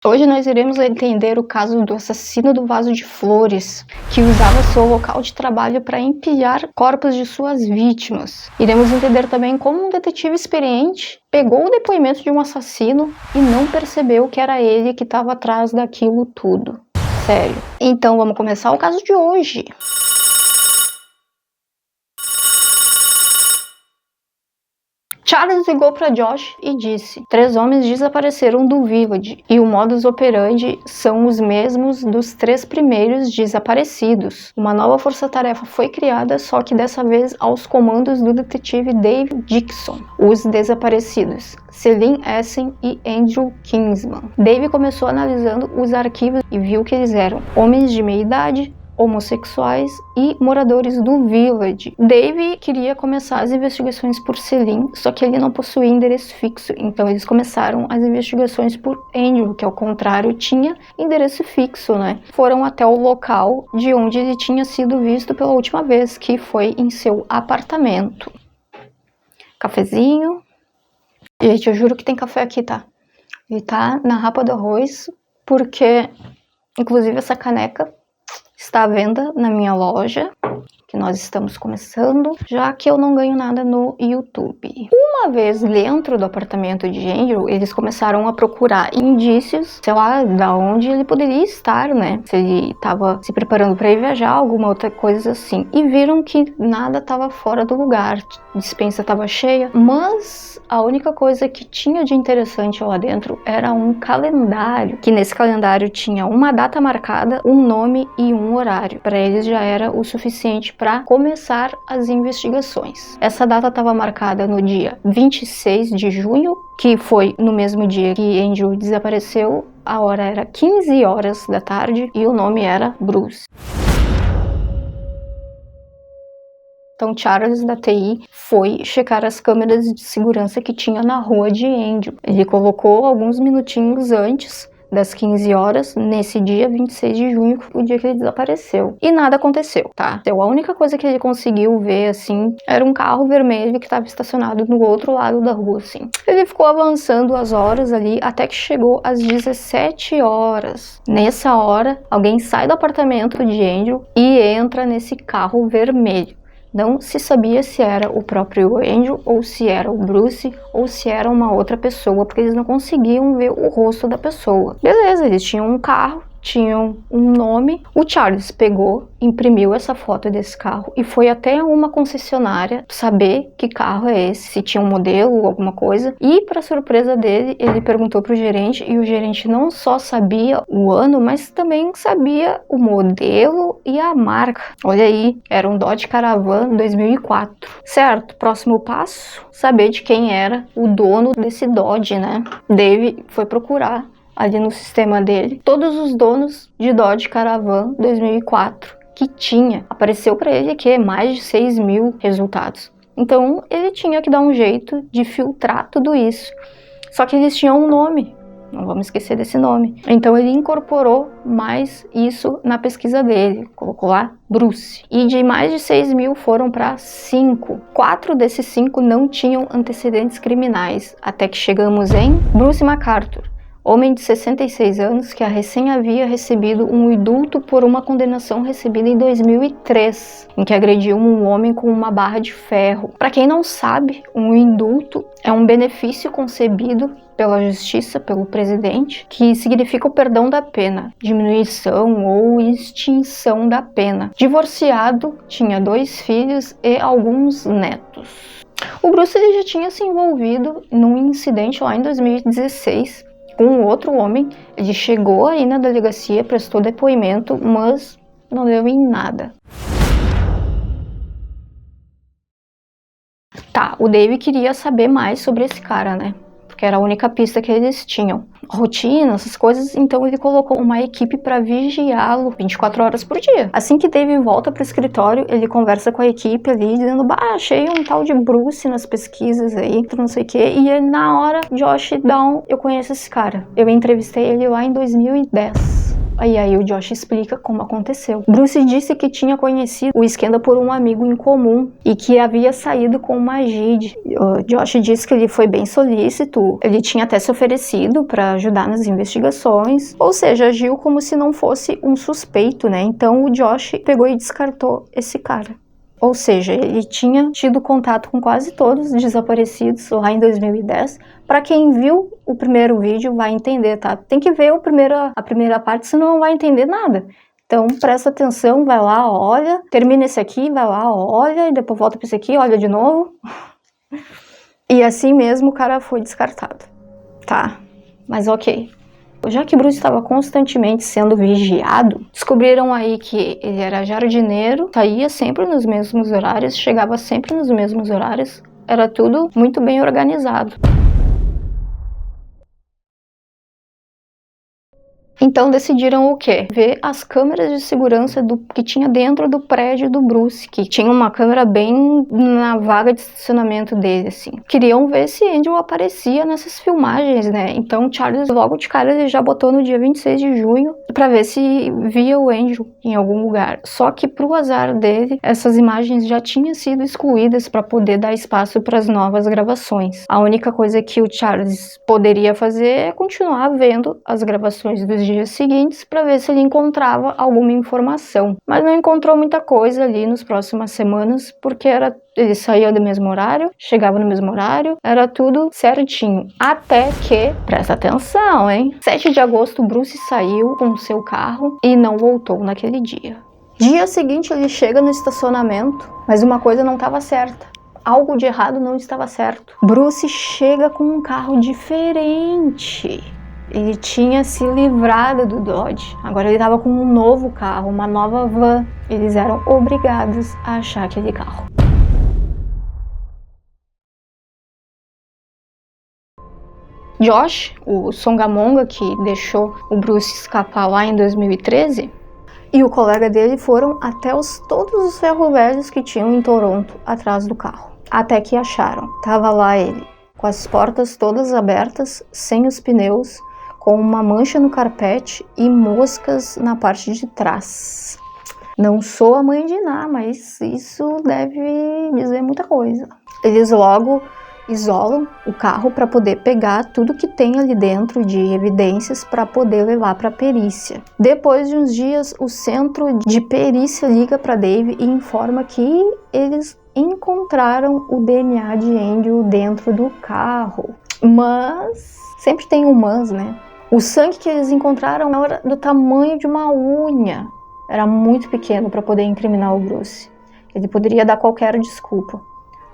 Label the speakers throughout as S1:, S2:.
S1: Hoje nós iremos entender o caso do assassino do vaso de flores, que usava seu local de trabalho para empilhar corpos de suas vítimas. Iremos entender também como um detetive experiente pegou o depoimento de um assassino e não percebeu que era ele que estava atrás daquilo tudo. Sério. Então vamos começar o caso de hoje. Charles ligou para Josh e disse: 3 homens desapareceram do Village e o modus operandi são os mesmos dos 3 primeiros desaparecidos. Uma nova força-tarefa foi criada, só que dessa vez aos comandos do detetive Dave Dixon. Os desaparecidos: Celine Essen e Andrew Kingsman. Dave começou analisando os arquivos e viu que eles eram homens de meia idade, homossexuais e moradores do Village. Dave queria começar as investigações por Celine, só que ele não possuía endereço fixo, então eles começaram as investigações por Andrew, que ao contrário tinha endereço fixo, né? Foram até o local de onde ele tinha sido visto pela última vez, que foi em seu apartamento. Cafezinho. Gente, eu juro que tem café aqui, tá? Ele tá na rapa do arroz, porque inclusive essa caneca está à venda na minha loja, que nós estamos começando, já que eu não ganho nada no YouTube. Uma vez dentro do apartamento de Andrew, eles começaram a procurar indícios, sei lá, da onde ele poderia estar, né? Se ele estava se preparando para ir viajar, alguma outra coisa assim. E viram que nada estava fora do lugar, a despensa estava cheia, mas a única coisa que tinha de interessante lá dentro era um calendário, que nesse calendário tinha uma data marcada, um nome e um horário. Para eles já era o suficiente para começar as investigações. Essa data estava marcada no dia 26 de junho, que foi no mesmo dia que Andrew desapareceu. A hora era 15 horas da tarde e o nome era Bruce. Então Charles da TI foi checar as câmeras de segurança que tinha na rua de Andrew. Ele colocou alguns minutinhos antes das 15 horas, nesse dia 26 de junho, o dia que ele desapareceu. E nada aconteceu, tá? Então, a única coisa que ele conseguiu ver, assim, era um carro vermelho que estava estacionado no outro lado da rua, assim. Ele ficou avançando as horas ali, até que chegou às 17 horas. Nessa hora, alguém sai do apartamento de Andrew e entra nesse carro vermelho. Não se sabia se era o próprio Andrew, ou se era o Bruce, ou se era uma outra pessoa, porque eles não conseguiam ver o rosto da pessoa. Beleza, eles tinham um carro, tinham um nome. O Charles pegou, imprimiu essa foto desse carro e foi até uma concessionária saber que carro é esse, se tinha um modelo, alguma coisa. E, para surpresa dele, ele perguntou pro gerente e o gerente não só sabia o ano, mas também sabia o modelo e a marca. Olha aí, era um Dodge Caravan 2004. Certo, próximo passo, saber de quem era o dono desse Dodge, né? Dave foi procurar ali no sistema dele todos os donos de Dodge Caravan 2004 que tinha. Apareceu para ele que mais de 6.000 resultados. Então ele tinha que dar um jeito de filtrar tudo isso. Só que eles tinham um nome, não vamos esquecer desse nome. Então ele incorporou mais isso na pesquisa dele, colocou lá Bruce. E de mais de 6.000 foram para 5. 4 desses 5 não tinham antecedentes criminais, até que chegamos em Bruce MacArthur, homem de 66 anos que recém havia recebido um indulto por uma condenação recebida em 2003, em que agrediu um homem com uma barra de ferro. Para quem não sabe, um indulto é um benefício concebido pela justiça, pelo presidente, que significa o perdão da pena, diminuição ou extinção da pena. Divorciado, tinha 2 filhos e alguns netos. O Bruce ele já tinha se envolvido num incidente lá em 2016, com um outro homem. Ele chegou aí na delegacia, prestou depoimento, mas não deu em nada. Tá, o Dave queria saber mais sobre esse cara, né? Porque era a única pista que eles tinham. Rotina, essas coisas, então ele colocou uma equipe para vigiá-lo 24 horas por dia. Assim que Dave volta pro escritório, ele conversa com a equipe ali, dizendo: bah, achei um tal de Bruce nas pesquisas aí, não sei o que. E ele, na hora, Josh Down, eu conheço esse cara. Eu entrevistei ele lá em 2010. E aí o Josh explica como aconteceu. Bruce disse que tinha conhecido o Skenda por um amigo em comum e que havia saído com Majid. O Josh disse que ele foi bem solícito, ele tinha até se oferecido para ajudar nas investigações, ou seja, agiu como se não fosse um suspeito, né? Então o Josh pegou e descartou esse cara. Ou seja, ele tinha tido contato com quase todos os desaparecidos lá em 2010. Para quem viu o primeiro vídeo vai entender, tá? Tem que ver a primeira parte, senão não vai entender nada. Então presta atenção, vai lá, olha, termina esse aqui, vai lá, olha, e depois volta para esse aqui, olha de novo. E assim mesmo o cara foi descartado, tá? Mas ok. Já que Bruce estava constantemente sendo vigiado, descobriram aí que ele era jardineiro, saía sempre nos mesmos horários, chegava sempre nos mesmos horários, era tudo muito bem organizado. Então decidiram o quê? Ver as câmeras de segurança que tinha dentro do prédio do Bruce, que tinha uma câmera bem na vaga de estacionamento dele, assim. Queriam ver se Andrew aparecia nessas filmagens, né? Então Charles logo de cara ele já botou no dia 26 de junho pra ver se via o Andrew em algum lugar. Só que pro azar dele, essas imagens já tinham sido excluídas para poder dar espaço para as novas gravações. A única coisa que o Charles poderia fazer é continuar vendo as gravações dos dias seguintes para ver se ele encontrava alguma informação. Mas não encontrou muita coisa ali nas próximas semanas, porque ele saía do mesmo horário, chegava no mesmo horário, era tudo certinho. Até que, presta atenção, hein? 7 de agosto, Bruce saiu com seu carro e não voltou naquele dia. Dia seguinte ele chega no estacionamento, mas uma coisa não estava certa. Algo de errado não estava certo. Bruce chega com um carro diferente. Ele tinha se livrado do Dodge. Agora ele estava com um novo carro, uma nova van. Eles eram obrigados a achar aquele carro. Josh, o Songamonga que deixou o Bruce escapar lá em 2013, e o colega dele foram até todos os ferro-velhos que tinham em Toronto atrás do carro. Até que acharam. Tava lá ele, com as portas todas abertas, sem os pneus, com uma mancha no carpete e moscas na parte de trás. Não sou a mãe de Iná, mas isso deve dizer muita coisa. Eles logo isolam o carro para poder pegar tudo que tem ali dentro de evidências para poder levar para a perícia. Depois de uns dias, o centro de perícia liga para Dave e informa que eles encontraram o DNA de Andrew dentro do carro. Mas sempre tem um mas, né? O sangue que eles encontraram era do tamanho de uma unha. Era muito pequeno para poder incriminar o Bruce. Ele poderia dar qualquer desculpa.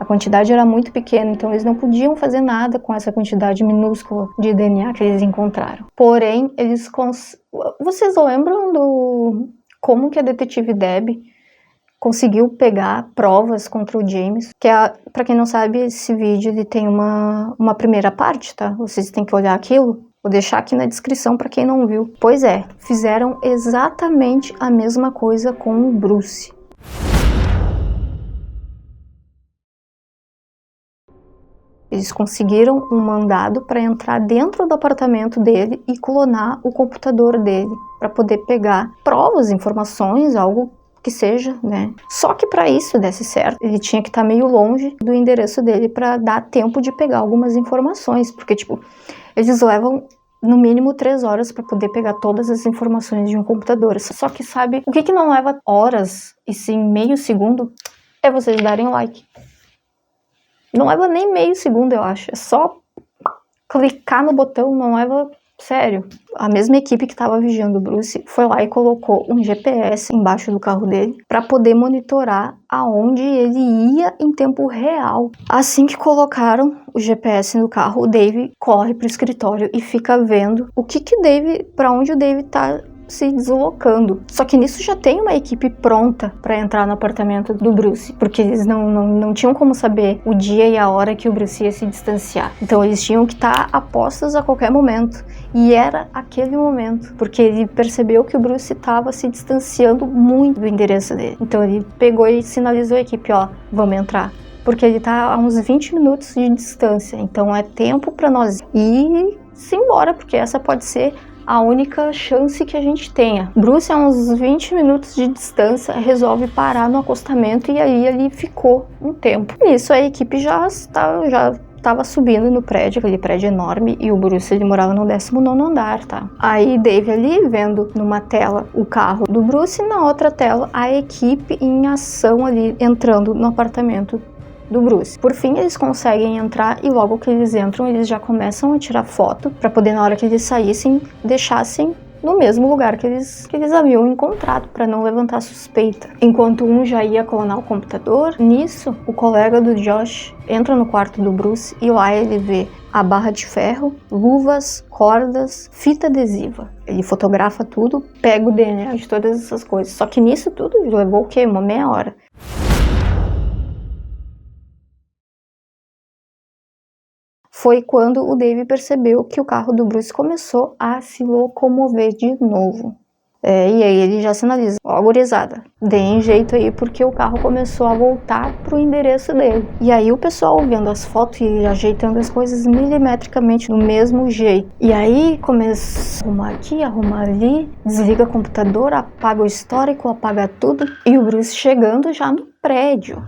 S1: A quantidade era muito pequena, então eles não podiam fazer nada com essa quantidade minúscula de DNA que eles encontraram. Porém, vocês lembram como que a detetive Deb conseguiu pegar provas contra o James? Que para quem não sabe, esse vídeo ele tem uma primeira parte, tá? Vocês têm que olhar aquilo. Vou deixar aqui na descrição para quem não viu. Pois é, fizeram exatamente a mesma coisa com o Bruce. Eles conseguiram um mandado para entrar dentro do apartamento dele e clonar o computador dele para poder pegar provas, informações, algo que seja, né? Só que para isso desse certo, ele tinha que estar meio longe do endereço dele para dar tempo de pegar algumas informações, porque tipo, eles levam no mínimo 3 horas para poder pegar todas as informações de um computador. Só que sabe, o que não leva horas e sim meio segundo é vocês darem like. Não leva nem meio segundo, eu acho. É só clicar no botão, não leva... Sério. A mesma equipe que estava vigiando o Bruce foi lá e colocou um GPS embaixo do carro dele para poder monitorar aonde ele ia em tempo real. Assim que colocaram o GPS no carro, o Dave corre pro escritório e fica vendo para onde o Dave tá se deslocando. Só que nisso já tem uma equipe pronta para entrar no apartamento do Bruce, porque eles não tinham como saber o dia e a hora que o Bruce ia se distanciar. Então eles tinham que estar apostos a qualquer momento. E era aquele momento, porque ele percebeu que o Bruce estava se distanciando muito do endereço dele. Então ele pegou e sinalizou a equipe, ó, vamos entrar. Porque ele tá a uns 20 minutos de distância, então é tempo para nós ir embora, porque essa pode ser a única chance que a gente tenha. Bruce, a uns 20 minutos de distância, resolve parar no acostamento e aí ele ficou um tempo. Nisso a equipe já estava subindo no prédio, aquele prédio enorme, e o Bruce, ele morava no 19º andar, tá? Aí Dave ali, vendo numa tela o carro do Bruce, e na outra tela a equipe em ação ali, entrando no apartamento do Bruce. Por fim, eles conseguem entrar e logo que eles entram, eles já começam a tirar foto para poder, na hora que eles saíssem, deixassem no mesmo lugar que eles haviam encontrado, para não levantar suspeita. Enquanto um já ia clonar o computador, nisso, o colega do Josh entra no quarto do Bruce e lá ele vê a barra de ferro, luvas, cordas, fita adesiva. Ele fotografa tudo, pega o DNA de todas essas coisas. Só que nisso tudo levou o quê? Uma meia hora. Foi quando o Dave percebeu que o carro do Bruce começou a se locomover de novo. E aí ele já sinaliza: ó, gurizada, deem jeito aí porque o carro começou a voltar pro endereço dele. E aí o pessoal vendo as fotos e ajeitando as coisas milimetricamente do mesmo jeito. E aí começa a arrumar aqui, arrumar ali, desliga o computador, apaga o histórico, apaga tudo. E o Bruce chegando já no prédio.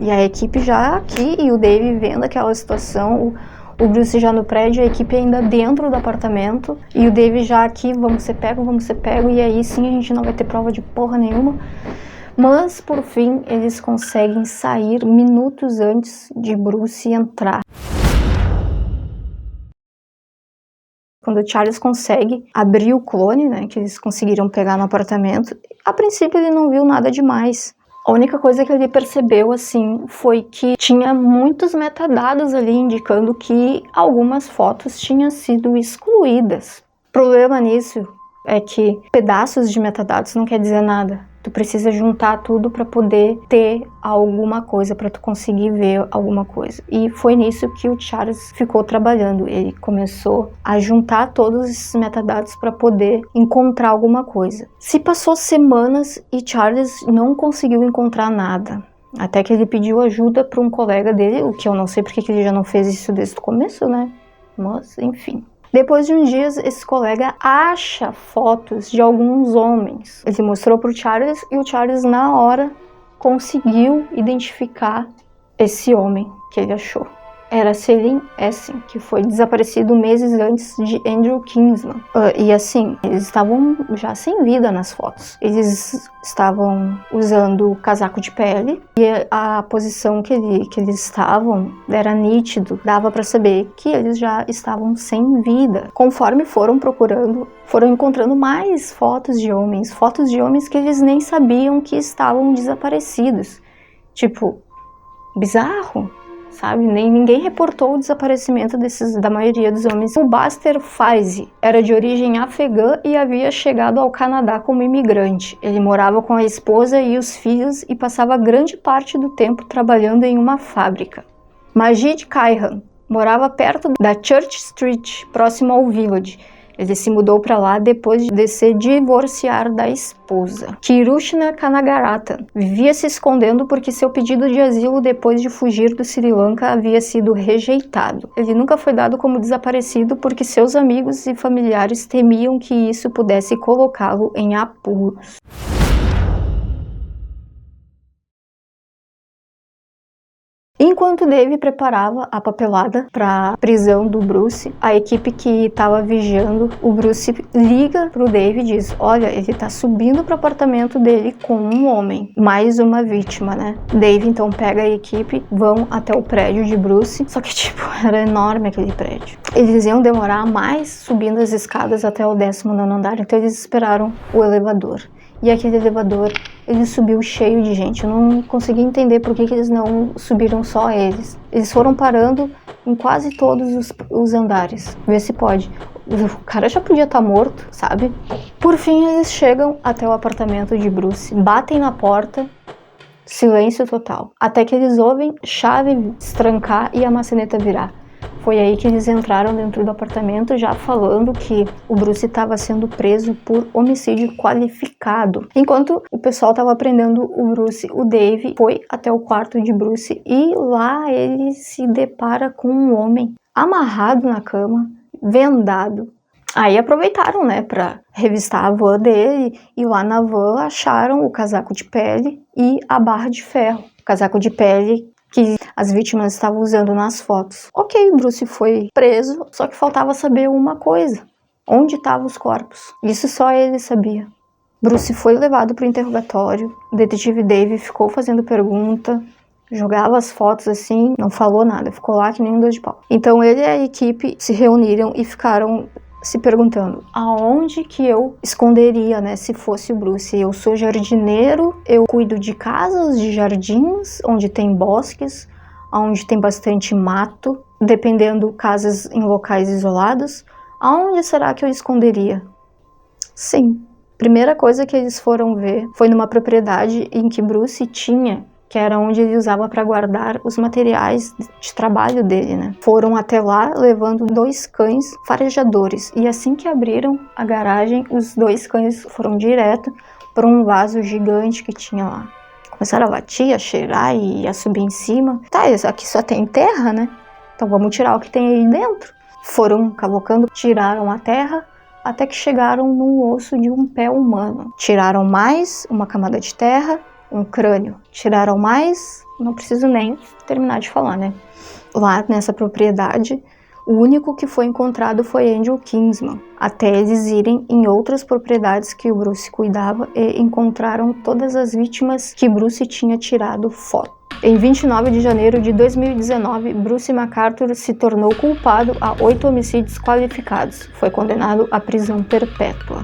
S1: E a equipe já aqui, e o Dave vendo aquela situação, o Bruce já no prédio, a equipe ainda dentro do apartamento, e o Dave já aqui, vamos ser pego, e aí sim a gente não vai ter prova de porra nenhuma. Mas, por fim, eles conseguem sair minutos antes de Bruce entrar. Quando o Charles consegue abrir o clone, né, que eles conseguiram pegar no apartamento, a princípio ele não viu nada demais. A única coisa que ele percebeu, assim, foi que tinha muitos metadados ali indicando que algumas fotos tinham sido excluídas. O problema nisso é que pedaços de metadados não quer dizer nada. Tu precisa juntar tudo para poder ter alguma coisa, para tu conseguir ver alguma coisa. E foi nisso que o Charles ficou trabalhando. Ele começou a juntar todos esses metadados para poder encontrar alguma coisa. Se passou semanas e Charles não conseguiu encontrar nada. Até que ele pediu ajuda para um colega dele, o que eu não sei porque que ele já não fez isso desde o começo, né? Mas, enfim. Depois de uns dias, esse colega acha fotos de alguns homens. Ele mostrou para o Charles e o Charles, na hora, conseguiu identificar esse homem que ele achou. Era Selim Essen, que foi desaparecido meses antes de Andrew Kinsman. E assim, eles estavam já sem vida nas fotos. Eles estavam usando casaco de pele e a posição que eles estavam era nítido, dava para saber que eles já estavam sem vida. Conforme foram procurando, foram encontrando mais fotos de homens que eles nem sabiam que estavam desaparecidos. Tipo, bizarro. Sabe? Ninguém reportou o desaparecimento da maioria dos homens. O Buster Faizi era de origem afegã e havia chegado ao Canadá como imigrante. Ele morava com a esposa e os filhos e passava grande parte do tempo trabalhando em uma fábrica. Majid Kaihan morava perto da Church Street, próximo ao Village. Ele se mudou para lá depois de se divorciar da esposa. Kirushna Kanagaratan vivia se escondendo porque seu pedido de asilo depois de fugir do Sri Lanka havia sido rejeitado. Ele nunca foi dado como desaparecido porque seus amigos e familiares temiam que isso pudesse colocá-lo em apuros. Enquanto Dave preparava a papelada para a prisão do Bruce, a equipe que estava vigiando o Bruce liga pro Dave e diz: olha, ele tá subindo pro apartamento dele com um homem, mais uma vítima, né? Dave então pega a equipe, vão até o prédio de Bruce, só que tipo, era enorme aquele prédio. Eles iam demorar mais subindo as escadas até o 19º andar, então eles esperaram o elevador. E aquele elevador, ele subiu cheio de gente. Eu não consegui entender por que eles não subiram só eles. Eles foram parando em quase todos os andares. Vê se pode. O cara já podia estar morto, sabe? Por fim, eles chegam até o apartamento de Bruce, batem na porta, silêncio total. Até que eles ouvem chave destrancar e a maçaneta virar. Foi aí que eles entraram dentro do apartamento já falando que o Bruce estava sendo preso por homicídio qualificado. Enquanto o pessoal estava prendendo o Bruce, o Dave foi até o quarto de Bruce e lá ele se depara com um homem amarrado na cama, vendado. Aí aproveitaram, né, pra revistar a van dele, e lá na van acharam o casaco de pele e a barra de ferro. O casaco de pele que as vítimas estavam usando nas fotos. Ok, Bruce foi preso, só que faltava saber uma coisa. Onde estavam os corpos? Isso só ele sabia. Bruce foi levado para o interrogatório, o detetive Dave ficou fazendo pergunta, jogava as fotos assim, não falou nada, ficou lá que nem um dois de pau. Então ele e a equipe se reuniram e ficaram se perguntando aonde que eu esconderia, né, se fosse o Bruce. Eu sou jardineiro, eu cuido de casas, de jardins, onde tem bosques, onde tem bastante mato, dependendo casas em locais isolados. Aonde será que eu esconderia? Sim. Primeira coisa que eles foram ver foi numa propriedade em que Bruce tinha, que era onde ele usava para guardar os materiais de trabalho dele, né? Foram até lá levando 2 cães farejadores, e assim que abriram a garagem, os 2 cães foram direto para um vaso gigante que tinha lá. Começaram a latir, a cheirar e a subir em cima. Tá, aqui só tem terra, né? Então vamos tirar o que tem aí dentro. Foram cavocando, tiraram a terra, até que chegaram no osso de um pé humano. Tiraram mais uma camada de terra, um crânio. Tiraram mais, não preciso nem terminar de falar, né? Lá nessa propriedade, o único que foi encontrado foi Angel Kingsman, até eles irem em outras propriedades que o Bruce cuidava e encontraram todas as vítimas que Bruce tinha tirado foto. Em 29 de janeiro de 2019, Bruce McArthur se tornou culpado a 8 homicídios qualificados. Foi condenado à prisão perpétua.